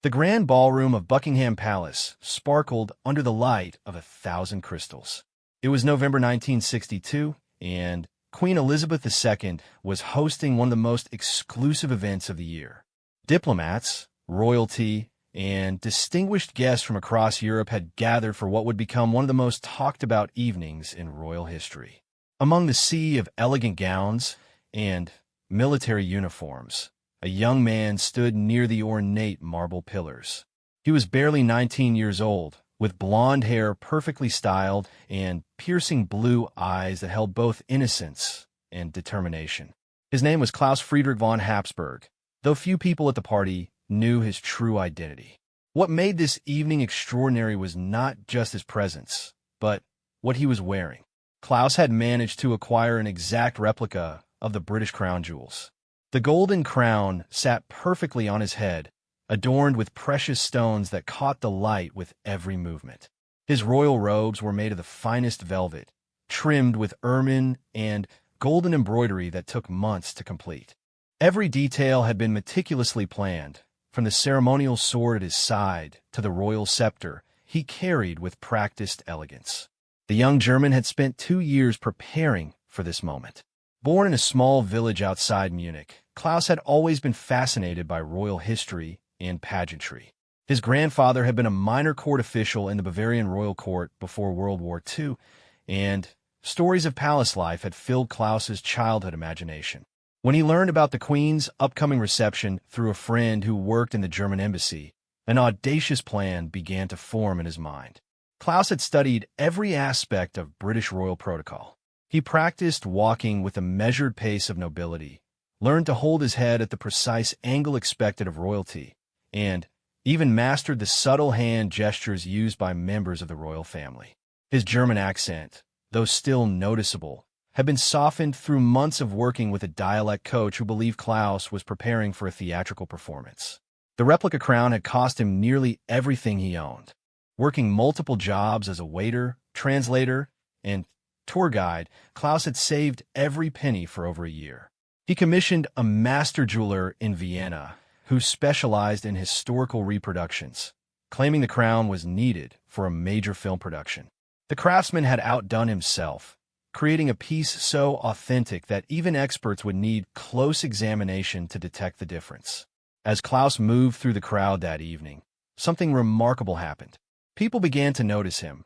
The grand ballroom of Buckingham Palace sparkled under the light of 1,000 crystals. It was November 1962, and Queen Elizabeth II was hosting one of the most exclusive events of the year. Diplomats, royalty, and distinguished guests from across Europe had gathered for what would become one of the most talked-about evenings in royal history. Among the sea of elegant gowns and military uniforms, a young man stood near the ornate marble pillars. He was barely 19 years old, with blonde hair perfectly styled and piercing blue eyes that held both innocence and determination. His name was Klaus Friedrich von Habsburg, though few people at the party knew his true identity. What made this evening extraordinary was not just his presence, but what he was wearing. Klaus had managed to acquire an exact replica of the British crown jewels. The golden crown sat perfectly on his head, adorned with precious stones that caught the light with every movement. His royal robes were made of the finest velvet, trimmed with ermine and golden embroidery that took months to complete. Every detail had been meticulously planned, from the ceremonial sword at his side to the royal scepter he carried with practiced elegance. The young German had spent 2 years preparing for this moment. Born in a small village outside Munich, Klaus had always been fascinated by royal history and pageantry. His grandfather had been a minor court official in the Bavarian royal court before World War II, and stories of palace life had filled Klaus's childhood imagination. When he learned about the Queen's upcoming reception through a friend who worked in the German embassy, an audacious plan began to form in his mind. Klaus had studied every aspect of British royal protocol. He practiced walking with a measured pace of nobility, learned to hold his head at the precise angle expected of royalty, and even mastered the subtle hand gestures used by members of the royal family. His German accent, though still noticeable, had been softened through months of working with a dialect coach who believed Klaus was preparing for a theatrical performance. The replica crown had cost him nearly everything he owned. Working multiple jobs as a waiter, translator, and tour guide, Klaus had saved every penny for over a year. He commissioned a master jeweler in Vienna who specialized in historical reproductions, claiming the crown was needed for a major film production. The craftsman had outdone himself, creating a piece so authentic that even experts would need close examination to detect the difference. As Klaus moved through the crowd that evening, something remarkable happened. People began to notice him,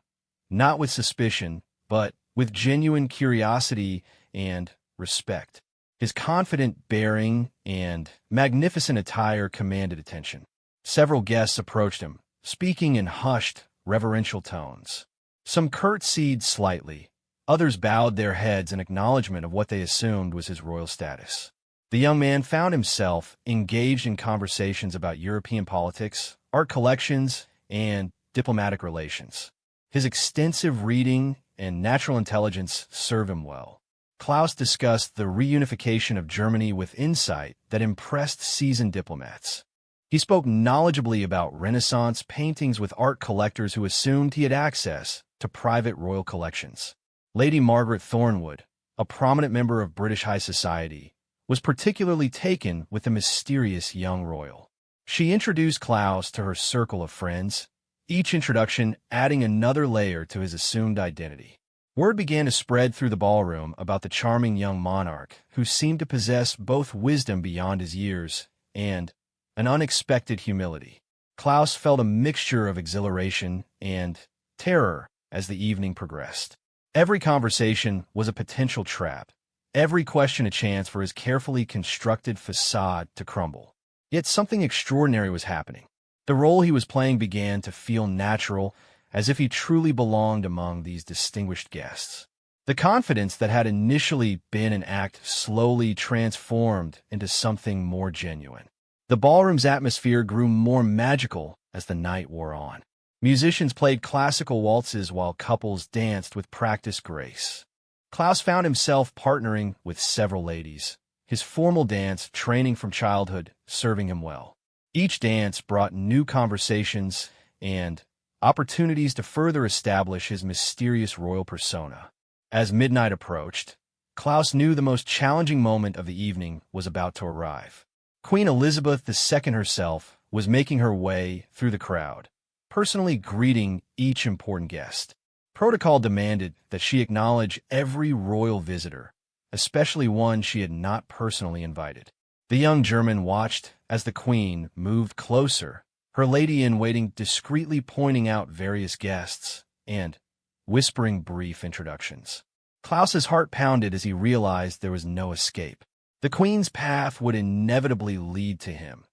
not with suspicion, but with genuine curiosity and respect. His confident bearing and magnificent attire commanded attention. Several guests approached him, speaking in hushed, reverential tones. Some curtsied slightly. Others bowed their heads in acknowledgment of what they assumed was his royal status. The young man found himself engaged in conversations about European politics, art collections, and diplomatic relations. His extensive reading and natural intelligence served him well. Klaus discussed the reunification of Germany with insight that impressed seasoned diplomats. He spoke knowledgeably about Renaissance paintings with art collectors who assumed he had access to private royal collections. Lady Margaret Thornwood, a prominent member of British high society, was particularly taken with the mysterious young royal. She introduced Klaus to her circle of friends, each introduction adding another layer to his assumed identity. Word began to spread through the ballroom about the charming young monarch who seemed to possess both wisdom beyond his years and an unexpected humility. Klaus felt a mixture of exhilaration and terror as the evening progressed. Every conversation was a potential trap, every question a chance for his carefully constructed facade to crumble. Yet something extraordinary was happening. The role he was playing began to feel natural, as if he truly belonged among these distinguished guests. The confidence that had initially been an act slowly transformed into something more genuine. The ballroom's atmosphere grew more magical as the night wore on. Musicians played classical waltzes while couples danced with practiced grace. Klaus found himself partnering with several ladies, his formal dance training from childhood serving him well. Each dance brought new conversations and opportunities to further establish his mysterious royal persona. As midnight approached, Klaus knew the most challenging moment of the evening was about to arrive. Queen Elizabeth II herself was making her way through the crowd, personally greeting each important guest. Protocol demanded that she acknowledge every royal visitor, especially one she had not personally invited. The young German watched as the queen moved closer, her lady-in-waiting discreetly pointing out various guests and whispering brief introductions. Klaus's heart pounded as he realized there was no escape. The queen's path would inevitably lead to him,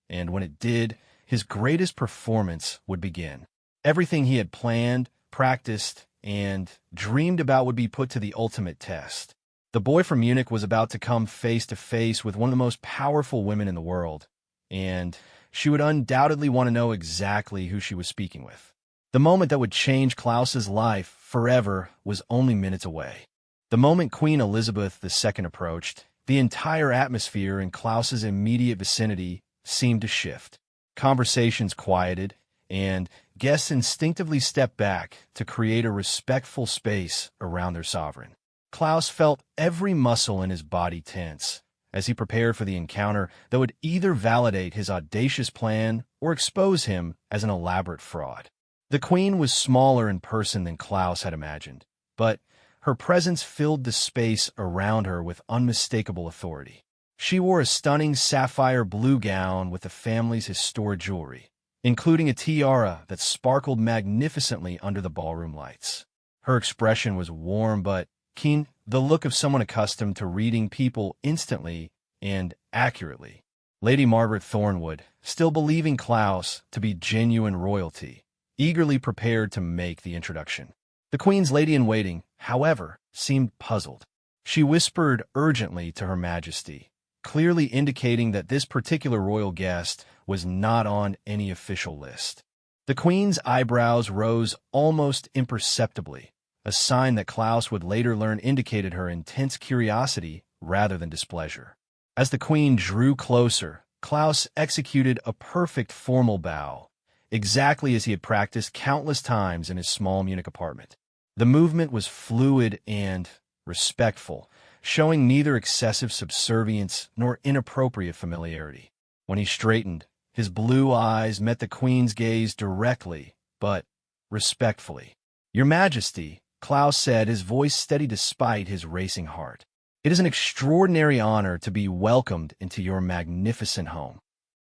and when it did, his greatest performance would begin. Everything he had planned, practiced, and dreamed about would be put to the ultimate test. The boy from Munich was about to come face to face with one of the most powerful women in the world, and she would undoubtedly want to know exactly who she was speaking with. The moment that would change Klaus's life forever was only minutes away. The moment Queen Elizabeth II approached, the entire atmosphere in Klaus's immediate vicinity seemed to shift. Conversations quieted, and guests instinctively stepped back to create a respectful space around their sovereign. Klaus felt every muscle in his body tense as he prepared for the encounter that would either validate his audacious plan or expose him as an elaborate fraud. The queen was smaller in person than Klaus had imagined, but her presence filled the space around her with unmistakable authority. She wore a stunning sapphire blue gown with the family's historic jewelry, including a tiara that sparkled magnificently under the ballroom lights. Her expression was warm but keen, the look of someone accustomed to reading people instantly and accurately. Lady Margaret Thornwood, still believing Klaus to be genuine royalty, eagerly prepared to make the introduction. The Queen's lady-in-waiting, however, seemed puzzled. She whispered urgently to Her Majesty, clearly indicating that this particular royal guest was not on any official list. The Queen's eyebrows rose almost imperceptibly, a sign that Klaus would later learn indicated her intense curiosity rather than displeasure. As the Queen drew closer, Klaus executed a perfect formal bow, exactly as he had practiced countless times in his small Munich apartment. The movement was fluid and respectful, showing neither excessive subservience nor inappropriate familiarity. When he straightened, his blue eyes met the Queen's gaze directly, but respectfully. "Your Majesty," Klaus said, his voice steady despite his racing heart. "It is an extraordinary honor to be welcomed into your magnificent home."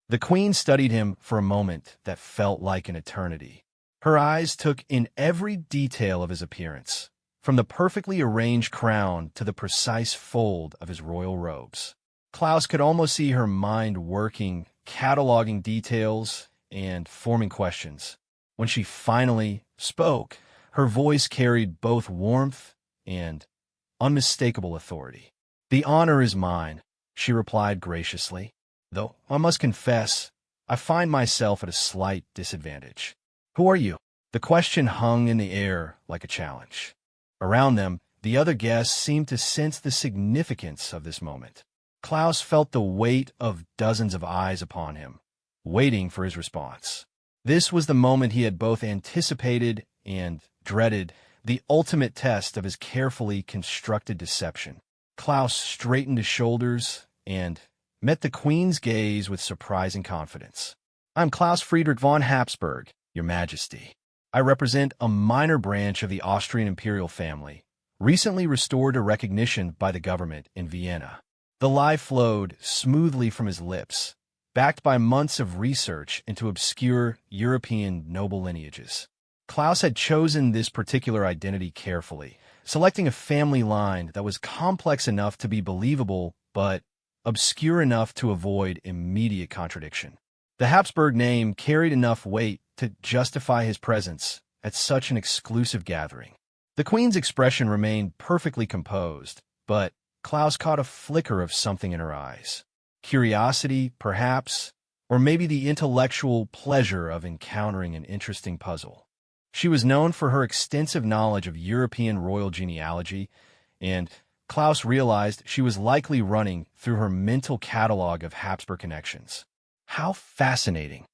The Queen studied him for a moment that felt like an eternity. Her eyes took in every detail of his appearance, from the perfectly arranged crown to the precise fold of his royal robes. Klaus could almost see her mind working, cataloging details, and forming questions. When she finally spoke, her voice carried both warmth and unmistakable authority. "The honor is mine," she replied graciously, "though I must confess, I find myself at a slight disadvantage." "Who are you?" The question hung in the air like a challenge. Around them, the other guests seemed to sense the significance of this moment. Klaus felt the weight of dozens of eyes upon him, waiting for his response. This was the moment he had both anticipated and dreaded, the ultimate test of his carefully constructed deception. Klaus straightened his shoulders and met the Queen's gaze with surprising confidence. "I'm Klaus Friedrich von Habsburg, Your Majesty. I represent a minor branch of the Austrian imperial family, recently restored to recognition by the government in Vienna." The lie flowed smoothly from his lips, backed by months of research into obscure European noble lineages. Klaus had chosen this particular identity carefully, selecting a family line that was complex enough to be believable, but obscure enough to avoid immediate contradiction. The Habsburg name carried enough weight to justify his presence at such an exclusive gathering. The Queen's expression remained perfectly composed, but Klaus caught a flicker of something in her eyes. Curiosity, perhaps, or maybe the intellectual pleasure of encountering an interesting puzzle. She was known for her extensive knowledge of European royal genealogy, and Klaus realized she was likely running through her mental catalog of Habsburg connections. "How fascinating,"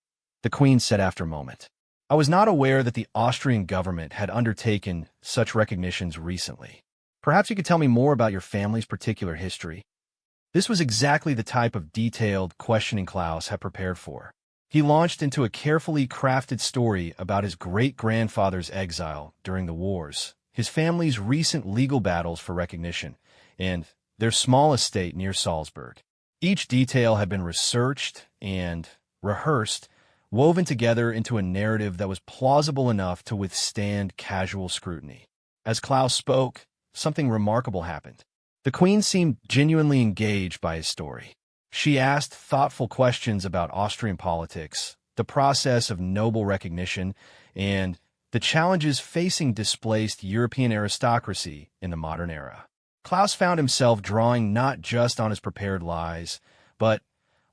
the Queen said after a moment. "I was not aware that the Austrian government had undertaken such recognitions recently. Perhaps you could tell me more about your family's particular history." This was exactly the type of detailed questioning Klaus had prepared for. He launched into a carefully crafted story about his great-grandfather's exile during the wars, his family's recent legal battles for recognition, and their small estate near Salzburg. Each detail had been researched and rehearsed, woven together into a narrative that was plausible enough to withstand casual scrutiny. As Klaus spoke, something remarkable happened. The Queen seemed genuinely engaged by his story. She asked thoughtful questions about Austrian politics, the process of noble recognition, and the challenges facing displaced European aristocracy in the modern era. Klaus found himself drawing not just on his prepared lies, but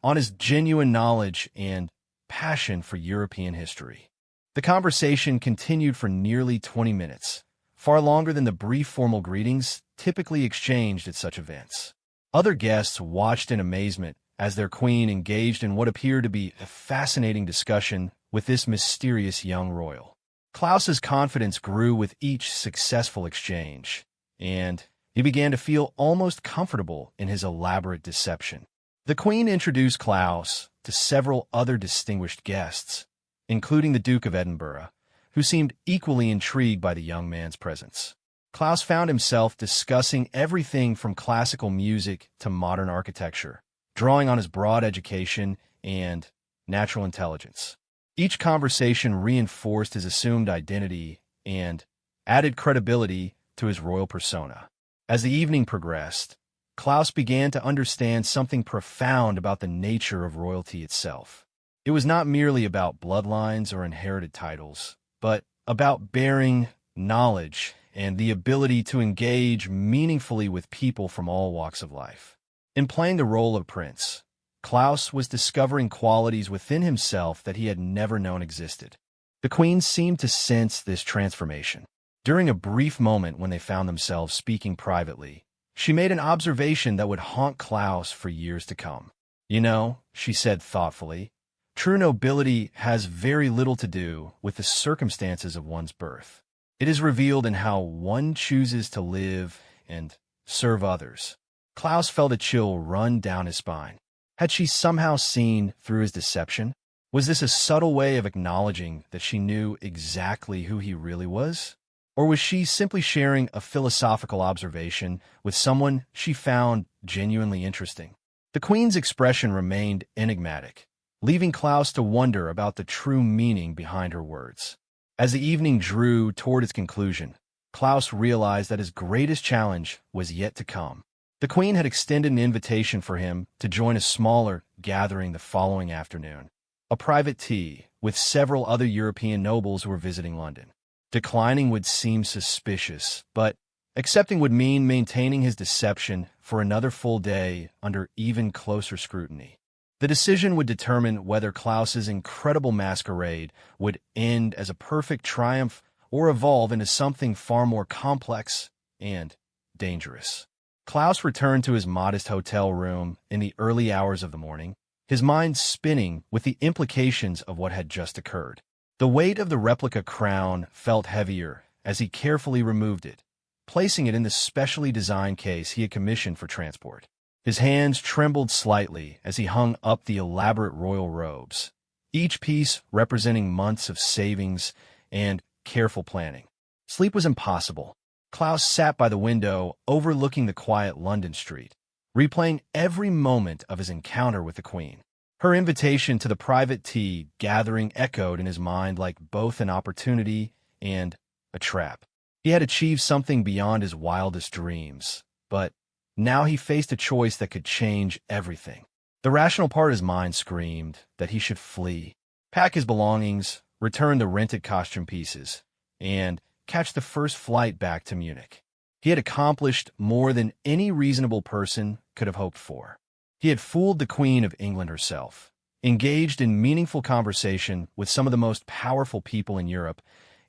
on his genuine knowledge and passion for European history. The conversation continued for nearly 20 minutes, far longer than the brief formal greetings typically exchanged at such events. Other guests watched in amazement as their queen engaged in what appeared to be a fascinating discussion with this mysterious young royal. Klaus's confidence grew with each successful exchange, and he began to feel almost comfortable in his elaborate deception. The Queen introduced Klaus to several other distinguished guests, including the Duke of Edinburgh, who seemed equally intrigued by the young man's presence. Klaus found himself discussing everything from classical music to modern architecture, drawing on his broad education and natural intelligence. Each conversation reinforced his assumed identity and added credibility to his royal persona. As the evening progressed, Klaus began to understand something profound about the nature of royalty itself. It was not merely about bloodlines or inherited titles, but about bearing knowledge and the ability to engage meaningfully with people from all walks of life. In playing the role of prince, Klaus was discovering qualities within himself that he had never known existed. The Queen seemed to sense this transformation. During a brief moment when they found themselves speaking privately, she made an observation that would haunt Klaus for years to come. "You know," she said thoughtfully, "true nobility has very little to do with the circumstances of one's birth. It is revealed in how one chooses to live and serve others." Klaus felt a chill run down his spine. Had she somehow seen through his deception? Was this a subtle way of acknowledging that she knew exactly who he really was? Or was she simply sharing a philosophical observation with someone she found genuinely interesting? The Queen's expression remained enigmatic, leaving Klaus to wonder about the true meaning behind her words. As the evening drew toward its conclusion, Klaus realized that his greatest challenge was yet to come. The Queen had extended an invitation for him to join a smaller gathering the following afternoon, a private tea with several other European nobles who were visiting London. Declining would seem suspicious, but accepting would mean maintaining his deception for another full day under even closer scrutiny. The decision would determine whether Klaus's incredible masquerade would end as a perfect triumph or evolve into something far more complex and dangerous. Klaus returned to his modest hotel room in the early hours of the morning, his mind spinning with the implications of what had just occurred. The weight of the replica crown felt heavier as he carefully removed it, placing it in the specially designed case he had commissioned for transport. His hands trembled slightly as he hung up the elaborate royal robes, each piece representing months of savings and careful planning. Sleep was impossible. Klaus sat by the window overlooking the quiet London street, replaying every moment of his encounter with the Queen. Her invitation to the private tea gathering echoed in his mind like both an opportunity and a trap. He had achieved something beyond his wildest dreams, but now he faced a choice that could change everything. The rational part of his mind screamed that he should flee, pack his belongings, return the rented costume pieces, and catch the first flight back to Munich. He had accomplished more than any reasonable person could have hoped for. He had fooled the Queen of England herself, engaged in meaningful conversation with some of the most powerful people in Europe,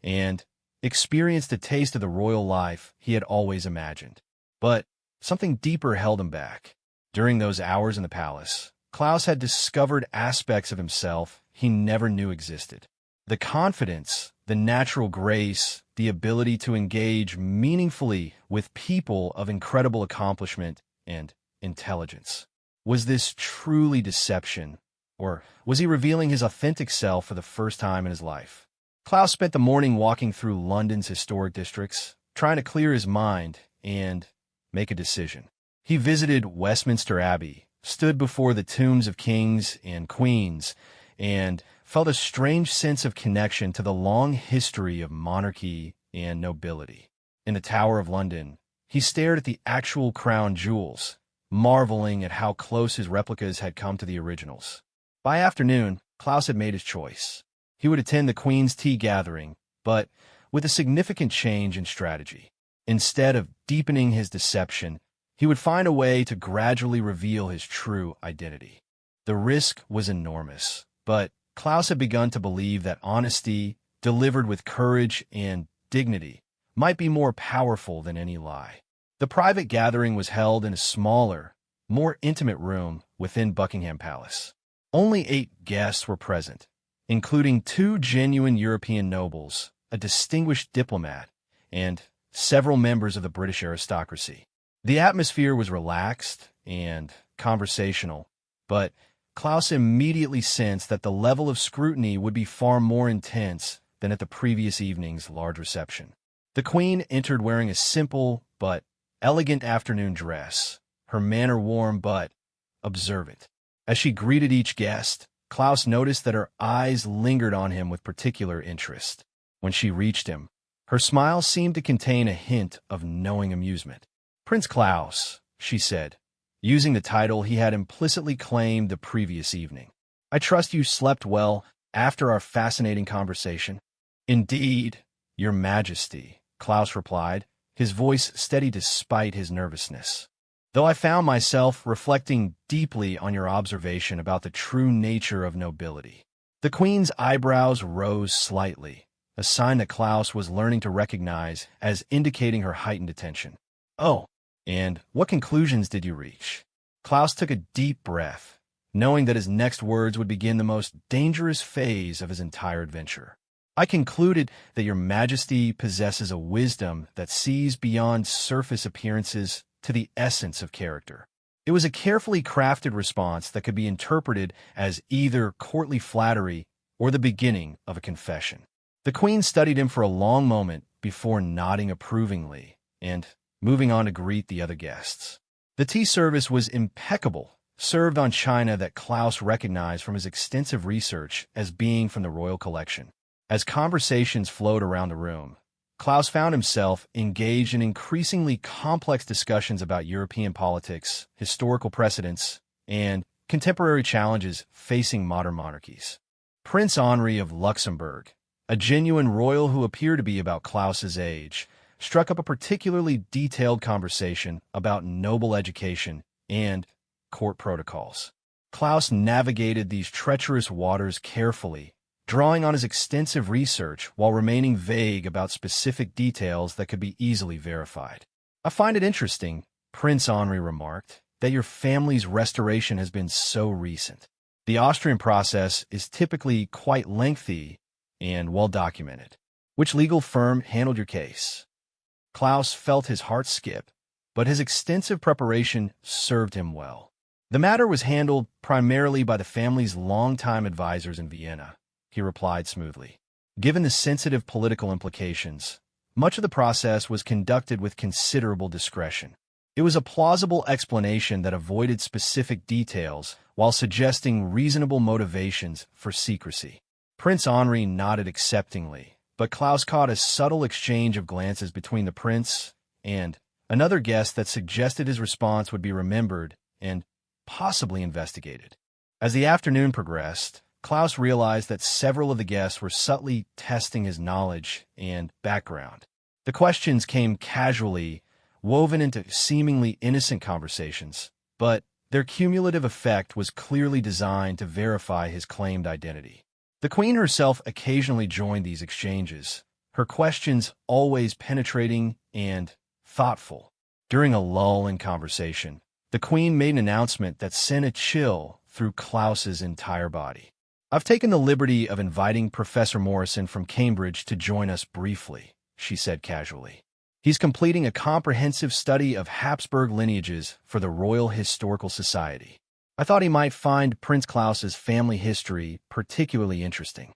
and experienced a taste of the royal life he had always imagined. But something deeper held him back. During those hours in the palace, Klaus had discovered aspects of himself he never knew existed. The confidence, the natural grace, the ability to engage meaningfully with people of incredible accomplishment and intelligence. Was this truly deception, Or was he revealing his authentic self for the first time in his life? Klaus spent the morning walking through London's historic districts, trying to clear his mind and make a decision. He visited Westminster Abbey, stood before the tombs of kings and queens, and felt a strange sense of connection to the long history of monarchy and nobility. In the Tower of London, he stared at the actual crown jewels, marveling at how close his replicas had come to the originals. By afternoon, Klaus had made his choice. He would attend the Queen's tea gathering, but with a significant change in strategy. Instead of deepening his deception, he would find a way to gradually reveal his true identity. The risk was enormous, but Klaus had begun to believe that honesty, delivered with courage and dignity, might be more powerful than any lie. The private gathering was held in a smaller, more intimate room within Buckingham Palace. Only 8 guests were present, including 2 genuine European nobles, a distinguished diplomat, and several members of the British aristocracy. The atmosphere was relaxed and conversational, but Klaus immediately sensed that the level of scrutiny would be far more intense than at the previous evening's large reception. The Queen entered wearing a simple but elegant afternoon dress, her manner warm but observant. As she greeted each guest, Klaus noticed that her eyes lingered on him with particular interest. When she reached him, her smile seemed to contain a hint of knowing amusement. "Prince Klaus," she said, using the title he had implicitly claimed the previous evening. "I trust you slept well after our fascinating conversation." "Indeed, Your Majesty," Klaus replied, his voice steady despite his nervousness. "Though I found myself reflecting deeply on your observation about the true nature of nobility." The Queen's eyebrows rose slightly, a sign that Klaus was learning to recognize as indicating her heightened attention. "Oh, and what conclusions did you reach?" Klaus took a deep breath, knowing that his next words would begin the most dangerous phase of his entire adventure. "I concluded that Your Majesty possesses a wisdom that sees beyond surface appearances to the essence of character." It was a carefully crafted response that could be interpreted as either courtly flattery or the beginning of a confession. The Queen studied him for a long moment before nodding approvingly and moving on to greet the other guests. The tea service was impeccable, served on china that Klaus recognized from his extensive research as being from the royal collection. As conversations flowed around the room, Klaus found himself engaged in increasingly complex discussions about European politics, historical precedents, and contemporary challenges facing modern monarchies. Prince Henri of Luxembourg, a genuine royal who appeared to be about Klaus's age, struck up a particularly detailed conversation about noble education and court protocols. Klaus navigated these treacherous waters carefully, drawing on his extensive research while remaining vague about specific details that could be easily verified. "I find it interesting," Prince Henri remarked, "that your family's restoration has been so recent. The Austrian process is typically quite lengthy and well documented. Which legal firm handled your case?" Klaus felt his heart skip, but his extensive preparation served him well. "The matter was handled primarily by the family's longtime advisors in Vienna," he replied smoothly. "Given the sensitive political implications, much of the process was conducted with considerable discretion. It was a plausible explanation that avoided specific details while suggesting reasonable motivations for secrecy." Prince Henri nodded acceptingly, but Klaus caught a subtle exchange of glances between the prince and another guest that suggested his response would be remembered and possibly investigated. As the afternoon progressed, Klaus realized that several of the guests were subtly testing his knowledge and background. The questions came casually, woven into seemingly innocent conversations, but their cumulative effect was clearly designed to verify his claimed identity. The Queen herself occasionally joined these exchanges, her questions always penetrating and thoughtful. During a lull in conversation, the Queen made an announcement that sent a chill through Klaus's entire body. "I've taken the liberty of inviting Professor Morrison from Cambridge to join us briefly," she said casually. "He's completing a comprehensive study of Habsburg lineages for the Royal Historical Society. I thought he might find Prince Klaus's family history particularly interesting.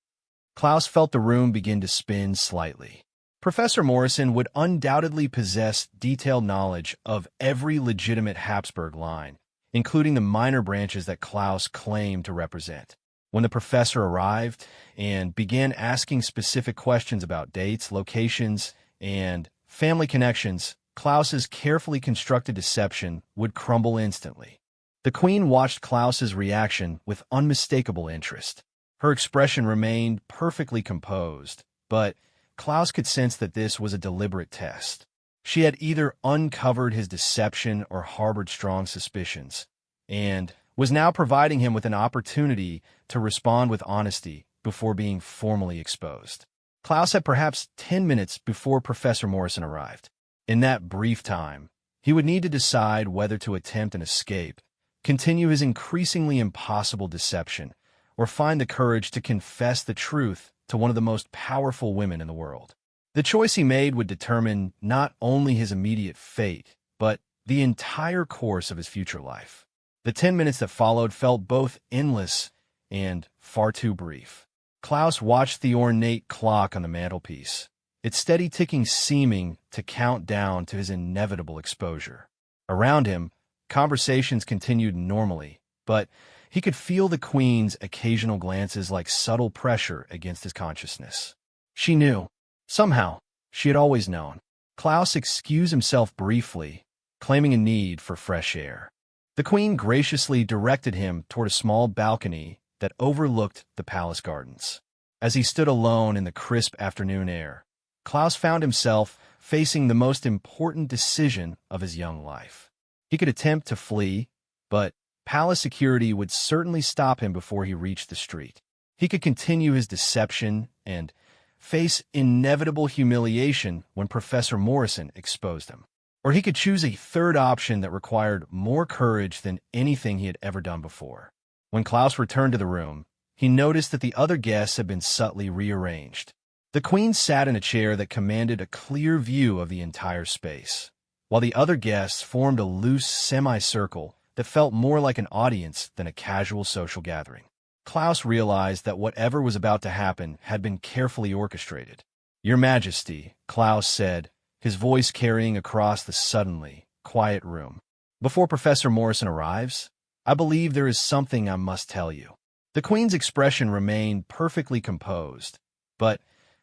Klaus felt the room begin to spin slightly. Professor Morrison would undoubtedly possess detailed knowledge of every legitimate Habsburg line, including the minor branches that Klaus claimed to represent. When the professor arrived and began asking specific questions about dates, locations, and family connections, Klaus's carefully constructed deception would crumble instantly. The Queen watched Klaus's reaction with unmistakable interest. Her expression remained perfectly composed, but Klaus could sense that this was a deliberate test. She had either uncovered his deception or harbored strong suspicions, and was now providing him with an opportunity to respond with honesty before being formally exposed. Klaus had perhaps 10 minutes before Professor Morrison arrived. In that brief time, he would need to decide whether to attempt an escape, continue his increasingly impossible deception, or find the courage to confess the truth to one of the most powerful women in the world. The choice he made would determine not only his immediate fate, but the entire course of his future life. The 10 minutes that followed felt both endless and far too brief. Klaus watched the ornate clock on the mantelpiece, its steady ticking seeming to count down to his inevitable exposure. Around him, conversations continued normally, but he could feel the Queen's occasional glances like subtle pressure against his consciousness. She knew. Somehow, she had always known. Klaus excused himself briefly, claiming a need for fresh air. The Queen graciously directed him toward a small balcony that overlooked the palace gardens. As he stood alone in the crisp afternoon air, Klaus found himself facing the most important decision of his young life. He could attempt to flee, but palace security would certainly stop him before he reached the street. He could continue his deception and face inevitable humiliation when Professor Morrison exposed him. Or he could choose a third option that required more courage than anything he had ever done before. When Klaus returned to the room, he noticed that the other guests had been subtly rearranged. The Queen sat in a chair that commanded a clear view of the entire space, while the other guests formed a loose semicircle that felt more like an audience than a casual social gathering. Klaus realized that whatever was about to happen had been carefully orchestrated. "Your Majesty," Klaus said, his voice carrying across the suddenly quiet room. "Before Professor Morrison arrives, I believe there is something I must tell you." The Queen's expression remained perfectly composed, but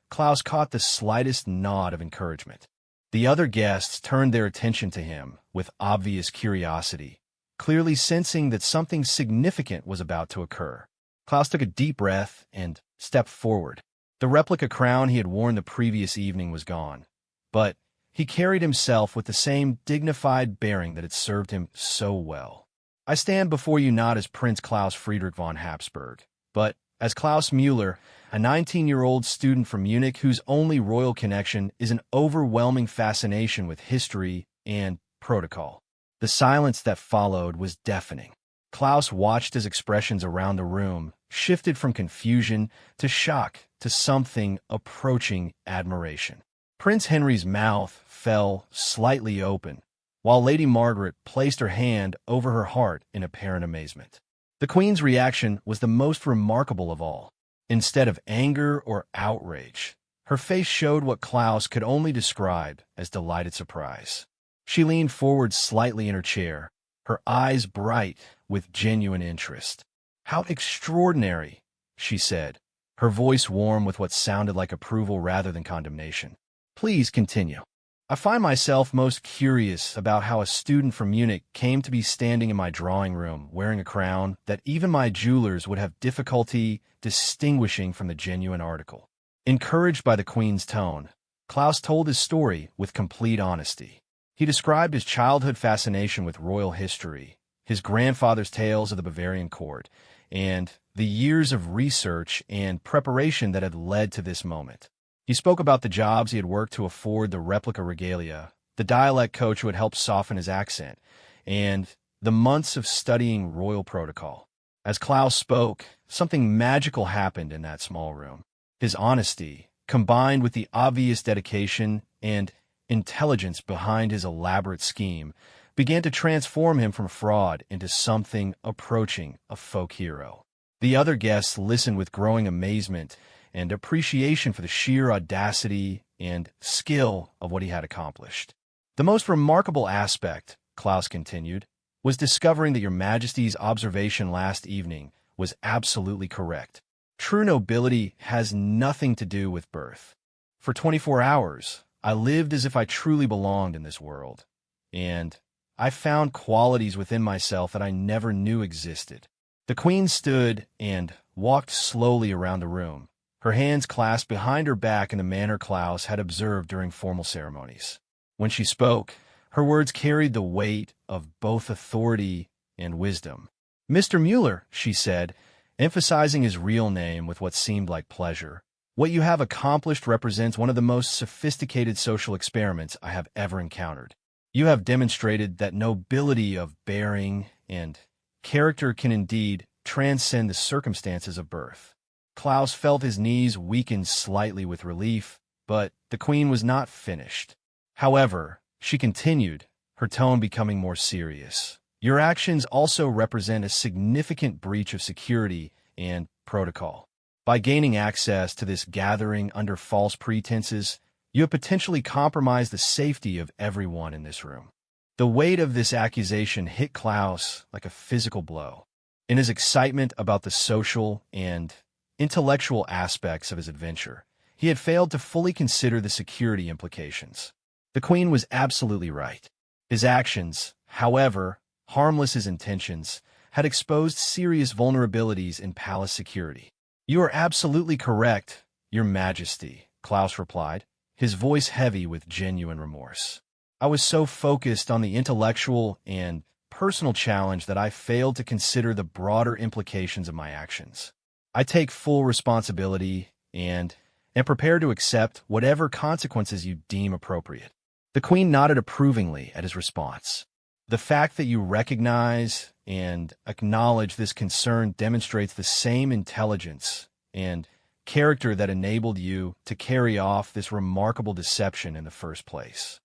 Klaus caught the slightest nod of encouragement. The other guests turned their attention to him with obvious curiosity, clearly sensing that something significant was about to occur. Klaus took a deep breath and stepped forward. The replica crown he had worn the previous evening was gone, but he carried himself with the same dignified bearing that had served him so well. "I stand before you not as Prince Klaus Friedrich von Habsburg, but as Klaus Müller, a 19-year-old student from Munich whose only royal connection is an overwhelming fascination with history and protocol." The silence that followed was deafening. Klaus watched as expressions around the room shifted from confusion to shock to something approaching admiration. Prince Henry's mouth fell slightly open, while Lady Margaret placed her hand over her heart in apparent amazement. The Queen's reaction was the most remarkable of all. Instead of anger or outrage, her face showed what Klaus could only describe as delighted surprise. She leaned forward slightly in her chair, her eyes bright with genuine interest. "How extraordinary," she said, her voice warm with what sounded like approval rather than condemnation. "Please continue." "I find myself most curious about how a student from Munich came to be standing in my drawing room wearing a crown that even my jewelers would have difficulty distinguishing from the genuine article." Encouraged by the Queen's tone, Klaus told his story with complete honesty. He described his childhood fascination with royal history, his grandfather's tales of the Bavarian court, and the years of research and preparation that had led to this moment. He spoke about the jobs he had worked to afford the replica regalia, the dialect coach who had helped soften his accent, and the months of studying royal protocol. As Klaus spoke, something magical happened in that small room. His honesty, combined with the obvious dedication and intelligence behind his elaborate scheme, began to transform him from fraud into something approaching a folk hero. The other guests listened with growing amazement and appreciation for the sheer audacity and skill of what he had accomplished. The most remarkable aspect, Klaus continued, was discovering that Your Majesty's observation last evening was absolutely correct. True nobility has nothing to do with birth. For 24 hours, I lived as if I truly belonged in this world, and I found qualities within myself that I never knew existed. The Queen stood and walked slowly around the room, her hands clasped behind her back in the manner Klaus had observed during formal ceremonies. When she spoke, her words carried the weight of both authority and wisdom. "Mr. Mueller," she said, emphasizing his real name with what seemed like pleasure, "what you have accomplished represents one of the most sophisticated social experiments I have ever encountered. You have demonstrated that nobility of bearing and character can indeed transcend the circumstances of birth." Klaus felt his knees weaken slightly with relief, but the Queen was not finished. However, she continued, her tone becoming more serious. "Your actions also represent a significant breach of security and protocol. By gaining access to this gathering under false pretenses, you have potentially compromised the safety of everyone in this room." The weight of this accusation hit Klaus like a physical blow. In his excitement about the social and intellectual aspects of his adventure, he had failed to fully consider the security implications. The Queen was absolutely right. His actions, however harmless his intentions, had exposed serious vulnerabilities in palace security. "You are absolutely correct, Your Majesty," Klaus replied, his voice heavy with genuine remorse. "I was so focused on the intellectual and personal challenge that I failed to consider the broader implications of my actions. I take full responsibility and am prepared to accept whatever consequences you deem appropriate." The Queen nodded approvingly at his response. "The fact that you recognize and acknowledge this concern demonstrates the same intelligence and character that enabled you to carry off this remarkable deception in the first place."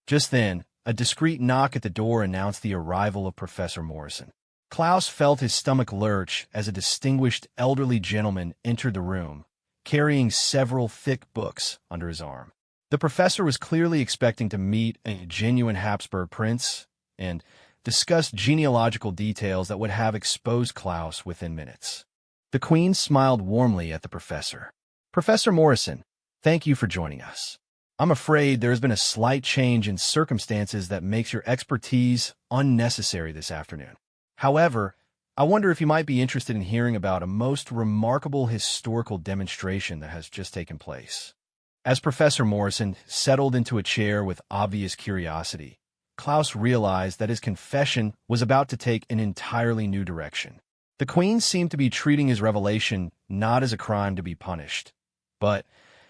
Just then, a discreet knock at the door announced the arrival of Professor Morrison. Klaus felt his stomach lurch as a distinguished elderly gentleman entered the room, carrying several thick books under his arm. The professor was clearly expecting to meet a genuine Habsburg prince and discuss genealogical details that would have exposed Klaus within minutes. The Queen smiled warmly at the professor. "Professor Morrison, thank you for joining us. I'm afraid there has been a slight change in circumstances that makes your expertise unnecessary this afternoon. However, I wonder if you might be interested in hearing about a most remarkable historical demonstration that has just taken place." As Professor Morrison settled into a chair with obvious curiosity, Klaus realized that his confession was about to take an entirely new direction. The Queen seemed to be treating his revelation not as a crime to be punished, but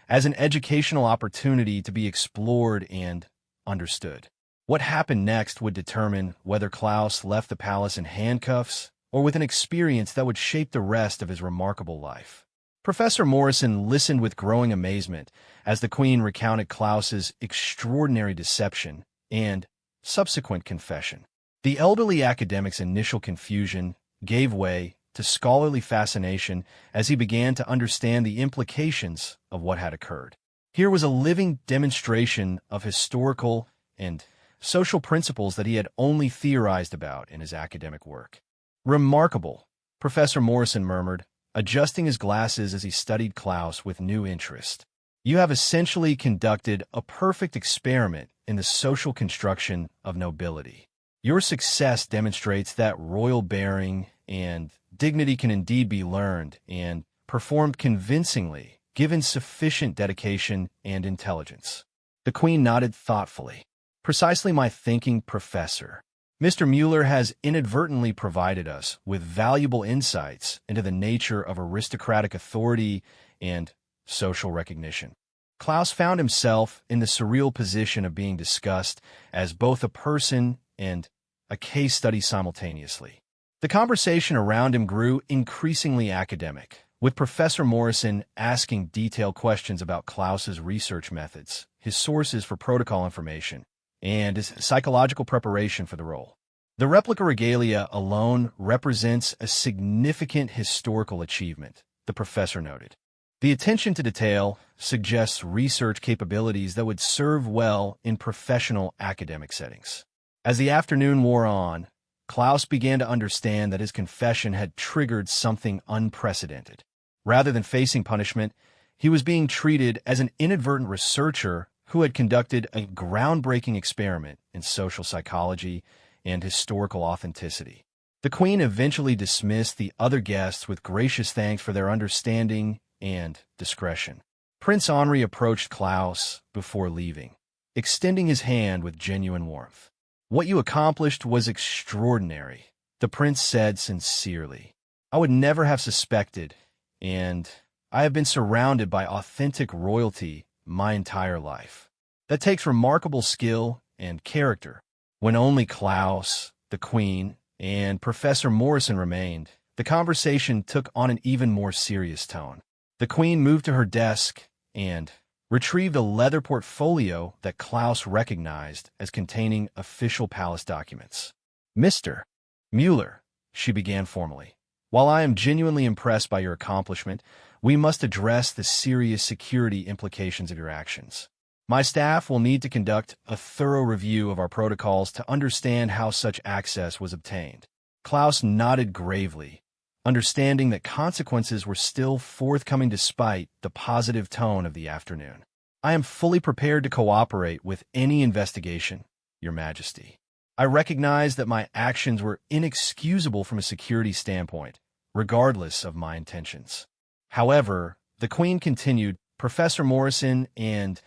as an educational opportunity to be explored and understood. What happened next would determine whether Klaus left the palace in handcuffs or with an experience that would shape the rest of his remarkable life. Professor Morrison listened with growing amazement as the Queen recounted Klaus's extraordinary deception and subsequent confession. The elderly academic's initial confusion gave way to scholarly fascination as he began to understand the implications of what had occurred. Here was a living demonstration of historical and social principles that he had only theorized about in his academic work. "Remarkable," Professor Morrison murmured, adjusting his glasses as he studied Klaus with new interest. "You have essentially conducted a perfect experiment in the social construction of nobility. Your success demonstrates that royal bearing and dignity can indeed be learned and performed convincingly, given sufficient dedication and intelligence." The Queen nodded thoughtfully. "Precisely my thinking, Professor. Mr. Mueller has inadvertently provided us with valuable insights into the nature of aristocratic authority and social recognition." Klaus found himself in the surreal position of being discussed as both a person and a case study simultaneously. The conversation around him grew increasingly academic, with Professor Morrison asking detailed questions about Klaus's research methods, his sources for protocol information, and his psychological preparation for the role. The replica regalia alone represents a significant historical achievement, the professor noted. The attention to detail suggests research capabilities that would serve well in professional academic settings. As the afternoon wore on, Klaus began to understand that his confession had triggered something unprecedented. Rather than facing punishment, he was being treated as an inadvertent researcher who had conducted a groundbreaking experiment in social psychology and historical authenticity. The Queen eventually dismissed the other guests with gracious thanks for their understanding and discretion. Prince Henri approached Klaus before leaving, extending his hand with genuine warmth. "What you accomplished was extraordinary," the prince said sincerely. "I would never have suspected, and I have been surrounded by authentic royalty my entire life. That takes remarkable skill and character." When only Klaus, the Queen, and Professor Morrison remained, the conversation took on an even more serious tone. The Queen moved to her desk and retrieved a leather portfolio that Klaus recognized as containing official palace documents. "Mr. Mueller," she began formally, "while I am genuinely impressed by your accomplishment, we must address the serious security implications of your actions. My staff will need to conduct a thorough review of our protocols to understand how such access was obtained." Klaus nodded gravely, understanding that consequences were still forthcoming despite the positive tone of the afternoon. "I am fully prepared to cooperate with any investigation, Your Majesty. I recognize that my actions were inexcusable from a security standpoint, regardless of my intentions. However," the Queen continued, "Professor Morrison and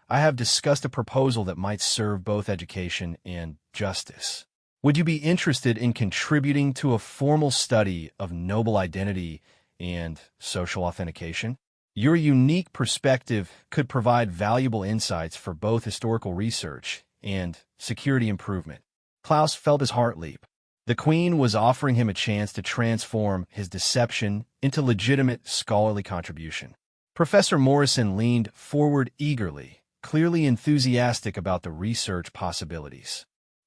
I have discussed a proposal that might serve both education and justice. Would you be interested in contributing to a formal study of noble identity and social authentication? Your unique perspective could provide valuable insights for both historical research and security improvement." Klaus felt his heart leap. The Queen was offering him a chance to transform his deception into legitimate scholarly contribution. Professor Morrison leaned forward eagerly, clearly enthusiastic about the research possibilities.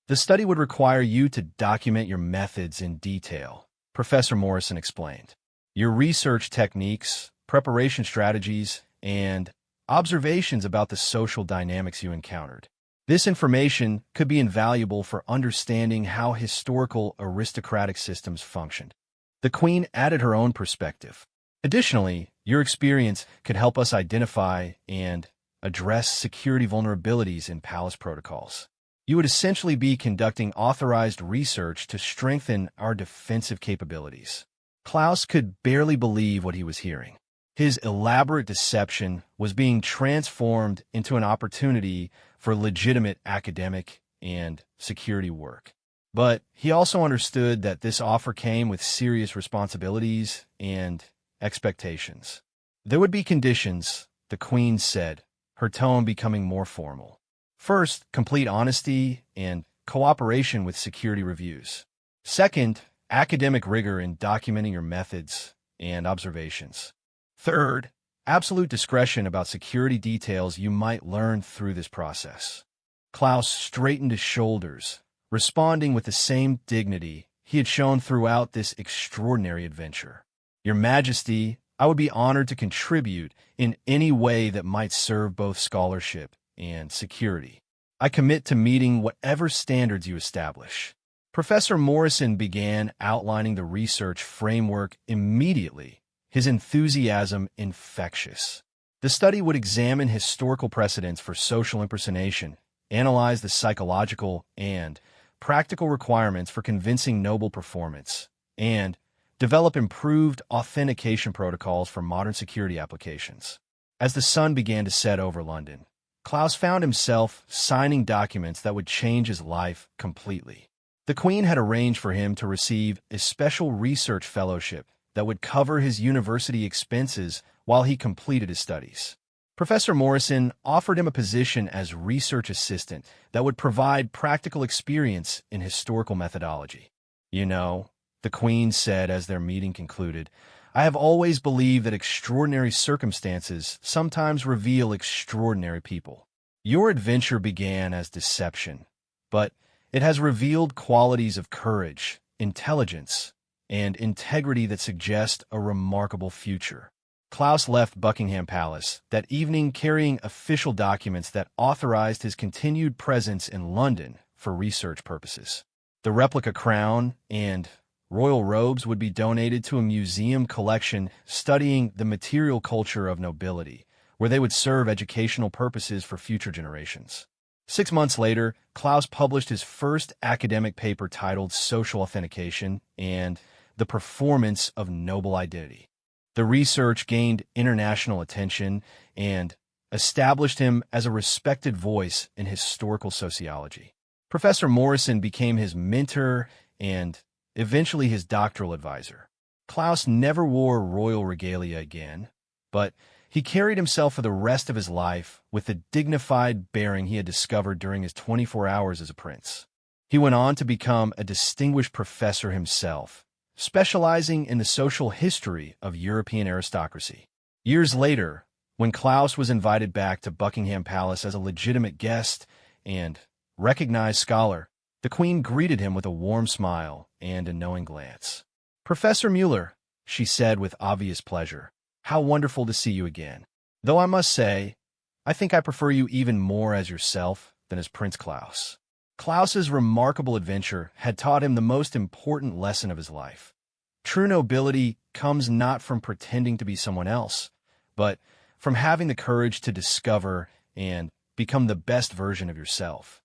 "The study would require you to document your methods in detail," Professor Morrison explained. "Your research techniques, preparation strategies, and observations about the social dynamics you encountered. This information could be invaluable for understanding how historical aristocratic systems functioned." The Queen added her own perspective. "Additionally, your experience could help us identify and address security vulnerabilities in palace protocols. You would essentially be conducting authorized research to strengthen our defensive capabilities." Klaus could barely believe what he was hearing. His elaborate deception was being transformed into an opportunity for legitimate academic and security work. But he also understood that this offer came with serious responsibilities and expectations. "There would be conditions," the Queen said, her tone becoming more formal. "First, complete honesty and cooperation with security reviews. Second, academic rigor in documenting your methods and observations. Third, absolute discretion about security details you might learn through this process." Klaus straightened his shoulders, responding with the same dignity he had shown throughout this extraordinary adventure. "Your Majesty, I would be honored to contribute in any way that might serve both scholarship and security. I commit to meeting whatever standards you establish." Professor Morrison began outlining the research framework immediately, his enthusiasm infectious. The study would examine historical precedents for social impersonation, analyze the psychological and practical requirements for convincing noble performance, and develop improved authentication protocols for modern security applications. As the sun began to set over London, Klaus found himself signing documents that would change his life completely. The Queen had arranged for him to receive a special research fellowship that would cover his university expenses while he completed his studies. Professor Morrison offered him a position as research assistant that would provide practical experience in historical methodology. "You know," the Queen said as their meeting concluded, "I have always believed that extraordinary circumstances sometimes reveal extraordinary people. Your adventure began as deception, but it has revealed qualities of courage, intelligence, and integrity that suggest a remarkable future. Klaus left Buckingham Palace that evening carrying official documents that authorized his continued presence in London for research purposes. The replica crown and royal robes would be donated to a museum collection studying the material culture of nobility, where they would serve educational purposes for future generations. 6 months later, Klaus published his first academic paper titled Social Authentication and the Performance of Noble Identity. The research gained international attention and established him as a respected voice in historical sociology. Professor Morrison became his mentor and eventually his doctoral advisor. Klaus never wore royal regalia again, but he carried himself for the rest of his life with the dignified bearing he had discovered during his 24 hours as a prince. He went on to become a distinguished professor himself, specializing in the social history of European aristocracy. Years later, when Klaus was invited back to Buckingham Palace as a legitimate guest and recognized scholar, the Queen greeted him with a warm smile and a knowing glance. "Professor Mueller," she said with obvious pleasure, "how wonderful to see you again. Though I must say, I think I prefer you even more as yourself than as Prince Klaus." Klaus's remarkable adventure had taught him the most important lesson of his life. True nobility comes not from pretending to be someone else, but from having the courage to discover and become the best version of yourself.